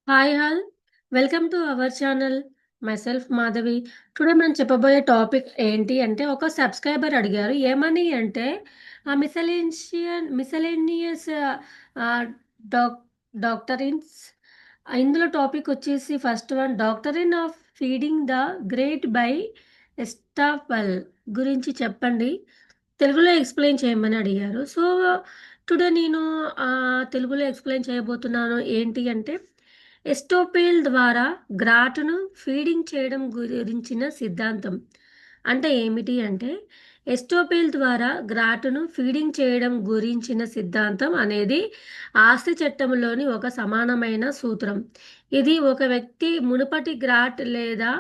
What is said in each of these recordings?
Hi all. Welcome to our channel. Myself Madhavi. Today మనం చెప్పబోయే topic ఏంటి అంటే ఒక సబ్స్క్రైబర్ అడిగారు. ఏమని అంటే మిసలేనియస్ ఆహ్, డాక్ డాక్టరిన్స్. ఇందులో టాపిక్ వచ్చేసి first one doctrine of feeding the grant by estoppel గురించి చెప్పండి. తెలుగులో ఎక్స్‌ప్లెయిన్ చేయమని అడిగారు. సో, టుడే నేను తెలుగులో ఎక్స్‌ప్లెయిన్ చేయబోతున్నాను. ఏంటి అంటే ఎస్టోపెల్ ద్వారా గ్రాటును ఫీడింగ్ చేయడం గురించిన సిద్ధాంతం. అంటే ఏమిటి అంటే ఎస్టోపెల్ ద్వారా గ్రాటును ఫీడింగ్ చేయడం గురించిన సిద్ధాంతం అనేది ఆస్తి చట్టంలోని ఒక సమానమైన సూత్రం. ఇది ఒక వ్యక్తి మునుపటి గ్రాట్ లేదా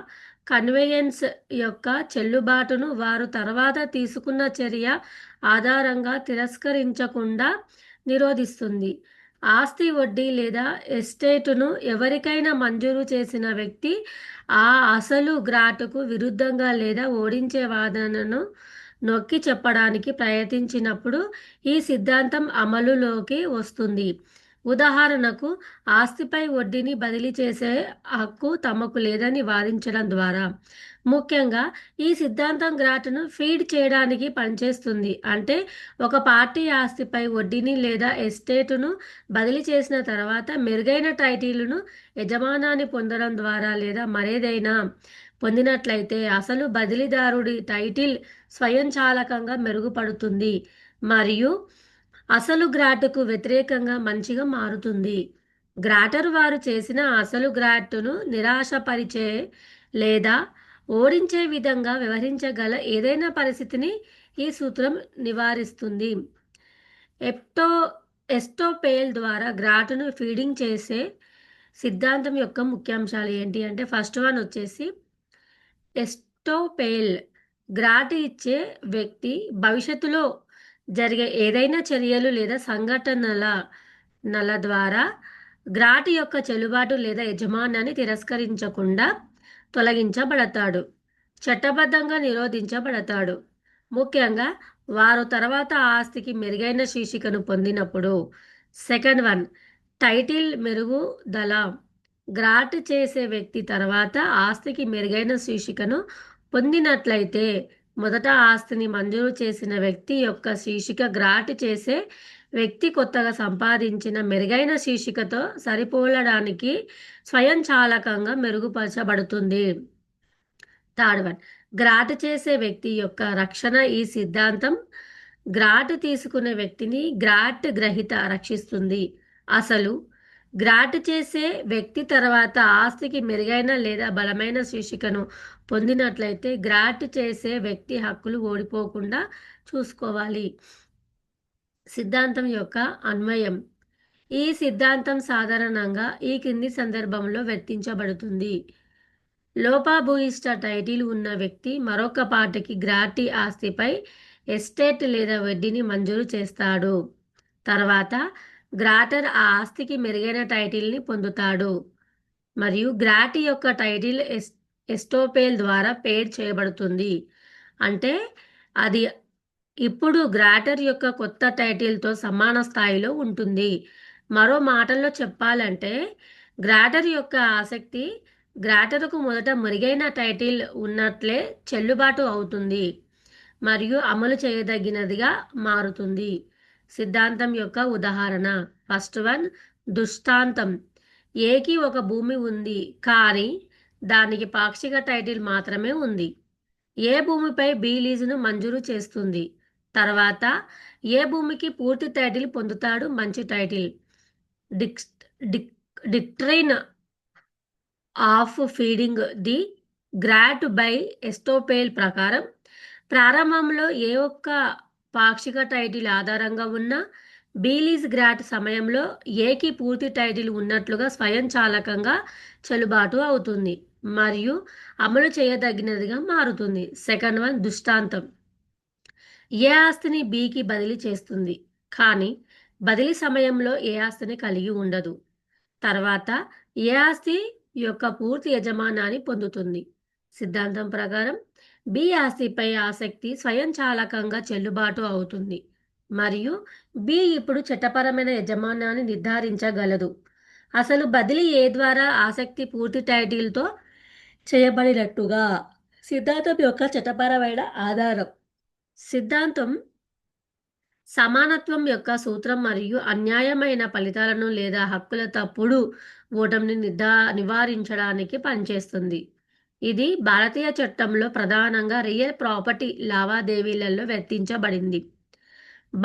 కన్వేయన్స్ యొక్క చెల్లుబాటును వారు తర్వాత తీసుకున్న చర్య ఆధారంగా తిరస్కరించకుండా నిరోధిస్తుంది. ఆస్తి వడ్డీ లేదా ఎస్టేటును ఎవరికైనా మంజూరు చేసిన వ్యక్తి ఆ అసలు గ్రాటుకు విరుద్ధంగా లేదా ఓడించే వాదనను నొక్కి చెప్పడానికి ప్రయత్నించినప్పుడు ఈ సిద్ధాంతం అమలులోకి వస్తుంది. ఉదాహరణకు, ఆస్తిపై వడ్డీని బదిలీ చేసే హక్కు తమకు లేదని వాదించడం ద్వారా. ముఖ్యంగా ఈ సిద్ధాంతం గ్రాటును ఫీడ్ చేయడానికి పనిచేస్తుంది. అంటే ఒక పార్టీ ఆస్తిపై వడ్డీని లేదా ఎస్టేటును బదిలీ చేసిన తర్వాత మెరుగైన టైటిలును యజమానాన్ని పొందడం ద్వారా లేదా మరేదైనా పొందినట్లయితే అసలు బదిలీదారుడి టైటిల్ స్వయంచాలకంగా మెరుగుపడుతుంది మరియు అసలు గ్రాటుకు వ్యతిరేకంగా మంచిగా మారుతుంది. గ్రాటర్ వారు చేసిన అసలు గ్రాటును నిరాశపరిచే లేదా ఓడించే విధంగా వ్యవహరించగల ఏదైనా పరిస్థితిని ఈ సూత్రం నివారిస్తుంది. ఎప్టో ఎస్టోపేల్ ద్వారా గ్రాటును ఫీడింగ్ చేసే సిద్ధాంతం యొక్క ముఖ్యాంశాలు ఏంటి అంటే ఫస్ట్ వన్ వచ్చేసి ఎస్టోపేల్ గ్రాట్ ఇచ్చే వ్యక్తి భవిష్యత్తులో జరిగే ఏదైనా చర్యలు లేదా సంఘటనల నల ద్వారా గ్రాట్ యొక్క చెల్లుబాటు లేదా యజమానాన్ని తిరస్కరించకుండా తొలగించబడతాడు. చట్టబద్ధంగా నిరోధించబడతాడు. ముఖ్యంగా వారు తర్వాత ఆస్తికి మెరుగైన శీర్షికను పొందినప్పుడు. సెకండ్ వన్ టైటిల్ మెరుగుదల. గ్రాట్ చేసే వ్యక్తి తర్వాత ఆస్తికి మెరుగైన శీర్షికను పొందినట్లయితే మొదట ఆస్తిని మంజూరు చేసిన వ్యక్తి యొక్క శీర్షిక గ్రాట్ చేసే వ్యక్తి కొత్తగా సంపాదించిన మెరుగైన శీర్షికతో సరిపోలడానికి స్వయంచాలకంగా మెరుగుపరచబడుతుంది. థర్డ్ వన్ గ్రాట్ చేసే వ్యక్తి యొక్క రక్షణ. ఈ సిద్ధాంతం గ్రాట్ తీసుకునే వ్యక్తిని గ్రాట్ గ్రహీత రక్షిస్తుంది. అసలు గ్రాట్ చేసే వ్యక్తి తర్వాత ఆస్తికి మెరుగైన లేదా బలమైన శీర్షికను పొందినట్లయితే గ్రాట్ చేసే వ్యక్తి హక్కులు ఓడిపోకుండా చూసుకోవాలి. సిద్ధాంతం యొక్క అన్వయం. ఈ సిద్ధాంతం సాధారణంగా ఈ క్రింది సందర్భంలో వర్తించబడుతుంది. లోపభూయిష్ట టైటిల్ ఉన్న వ్యక్తి మరొక పార్టీకి గ్రాటి ఆస్తిపై ఎస్టేట్ లేదా వడ్డీని మంజూరు చేస్తాడు. తర్వాత గ్రాటర్ ఆ ఆస్తికి మెరుగైన టైటిల్ని పొందుతాడు మరియు గ్రాటి యొక్క టైటిల్ ఎస్టోపేల్ ద్వారా పేడ్ చేయబడుతుంది. అంటే అది ఇప్పుడు గ్రాటర్ యొక్క కొత్త టైటిల్తో సమాన స్థాయిలో ఉంటుంది. మరో మాటల్లో చెప్పాలంటే గ్రాటర్ యొక్క ఆసక్తి గ్రాటర్కు మొదట మెరుగైన టైటిల్ ఉన్నట్లే చెల్లుబాటు అవుతుంది మరియు అమలు చేయదగినదిగా మారుతుంది. సిద్ధాంతం యొక్క ఉదాహరణ. ఫస్ట్ వన్ దృష్టాంతం. ఏకి ఒక భూమి ఉంది కానీ దానికి పాక్షిక టైటిల్ మాత్రమే ఉంది. ఏ భూమిపై బి లీజును మంజూరు చేస్తుంది. తర్వాత ఏ భూమికి పూర్తి టైటిల్ పొందుతాడు. మంచి title. Doc doc doctrine of feeding the grant by estoppel ప్రకారం ప్రారంభంలో ఏ ఒక్క పాక్షిక టైటిల్ ఆధారంగా ఉన్న బీలీజ్ గ్రాట్ సమయంలో ఏకి పూర్తి టైటిల్ ఉన్నట్లుగా స్వయంచాలకంగా చెల్లుబాటు అవుతుంది మరియు అమలు చేయదగినదిగా మారుతుంది. సెకండ్ వన్ దృష్టాంతం. ఏ ఆస్తిని బికి బదిలీ చేస్తుంది కానీ బదిలీ సమయంలో ఏ ఆస్తిని కలిగి ఉండదు. తర్వాత ఏ ఆస్తి యొక్క పూర్తి యజమానాన్ని పొందుతుంది. సిద్ధాంతం ప్రకారం బి ఆస్తిపై ఆసక్తి స్వయంచాలకంగా చెల్లుబాటు అవుతుంది మరియు బి ఇప్పుడు చట్టపరమైన యజమానాన్ని నిర్ధారించగలదు. అసలు బదిలీ ఏ ద్వారా ఆసక్తి పూర్తి టైటిల్‌తో చేయబడినట్టుగా. సిద్ధాంతం యొక్క చట్టపరమైన ఆధారం. సిద్ధాంతం సమానత్వం యొక్క సూత్రం మరియు అన్యాయమైన ఫలితాలను లేదా హక్కుల తప్పుడు ఓటమిని నివారించడానికి పనిచేస్తుంది. ఇది భారతీయ చట్టంలో ప్రధానంగా రియల్ ప్రాపర్టీ లావాదేవీలలో వర్తించబడింది.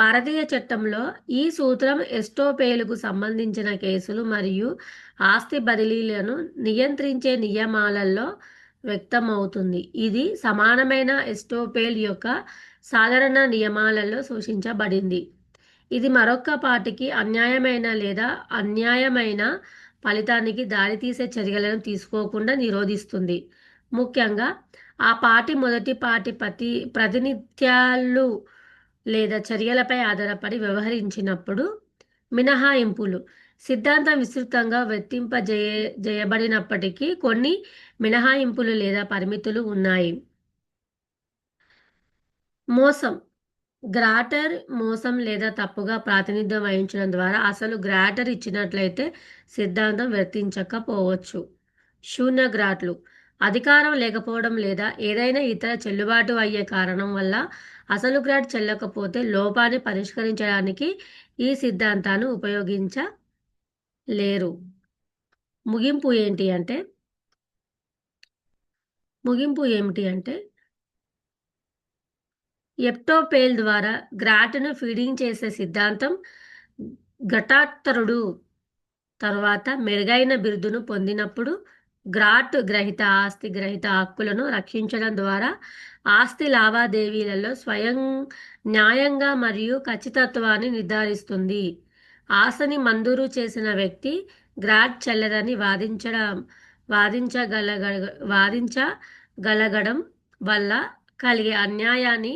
భారతీయ చట్టంలో ఈ సూత్రం ఎస్టోపేలుకు సంబంధించిన కేసులు మరియు ఆస్తి బదిలీలను నియంత్రించే నియమాలలో వ్యక్తమవుతుంది. ఇది సమానమైన ఎస్టోపేల్ యొక్క సాధారణ నియమాలలో సూచించబడింది. ఇది మరొక పార్టీకి అన్యాయమైన లేదా అన్యాయమైన ఫలితానికి దారితీసే చర్యలను తీసుకోకుండా నిరోధిస్తుంది. ముఖ్యంగా ఆ పార్టీ మొదటి పార్టీ ప్రాతినిధ్యాలు లేదా చర్యలపై ఆధారపడి వ్యవహరించినప్పుడు. మినహాయింపులు. సిద్ధాంతం విస్తృతంగా జేయబడినప్పటికీ కొన్ని మినహాయింపులు లేదా పరిమితులు ఉన్నాయి. మోసం. గ్రాటర్ మోసం లేదా తప్పుగా ప్రాతినిధ్యం వహించడం ద్వారా అసలు గ్రాటర్ ఇచ్చినట్లయితే సిద్ధాంతం వర్తించకపోవచ్చు. శూన్య గ్రాట్లు. అధికారం లేకపోవడం లేదా ఏదైనా ఇతర చెల్లుబాటు అయ్యే కారణం వల్ల అసలు గ్రాట్ చెల్లకపోతే లోపాన్ని పరిష్కరించడానికి ఈ సిద్ధాంతాన్ని ఉపయోగించలేరు. ముగింపు ఏంటి అంటే ముగింపు ఏమిటి అంటే ఎప్టోపేల్ ద్వారా గ్రాట్‌ను ఫీడింగ్ చేసే సిద్ధాంతం ఘటాత్తరుడు తరువాత మెరుగైన బిరుదును పొందినప్పుడు గ్రాట్ గ్రహీత ఆస్తి గ్రహీత హక్కులను రక్షించడం ద్వారా ఆస్తి లావాదేవీలలో స్వయం న్యాయంగా మరియు ఖచ్చితత్వాన్ని నిర్ధారిస్తుంది. ఆస్తిని మంజూరు చేసిన వ్యక్తి గ్రాట్ చెల్లదని వాదించగలగ వాదించగలగడం వల్ల కలిగే అన్యాయాన్ని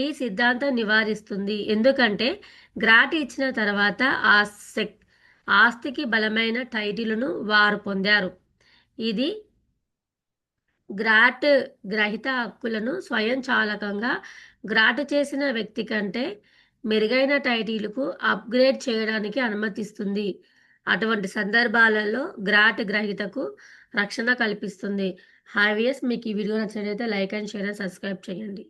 ఈ సిద్ధాంతం నివారిస్తుంది. ఎందుకంటే గ్రాట్ ఇచ్చిన తర్వాత ఆస్తికి బలమైన టైటిలును వారు పొందారు. ఇది గ్రాట్ గ్రహీత హక్కులను స్వయంచాలకంగా గ్రాట్ చేసిన వ్యక్తి కంటే మెరుగైన టైటిలుకు అప్గ్రేడ్ చేయడానికి అనుమతిస్తుంది. అటువంటి సందర్భాలలో గ్రాట్ గ్రహీతకు రక్షణ కల్పిస్తుంది. హాయ్ వ్యూయర్స్, మీకు ఈ వీడియో నచ్చినట్లయితే like and share and subscribe చేయండి.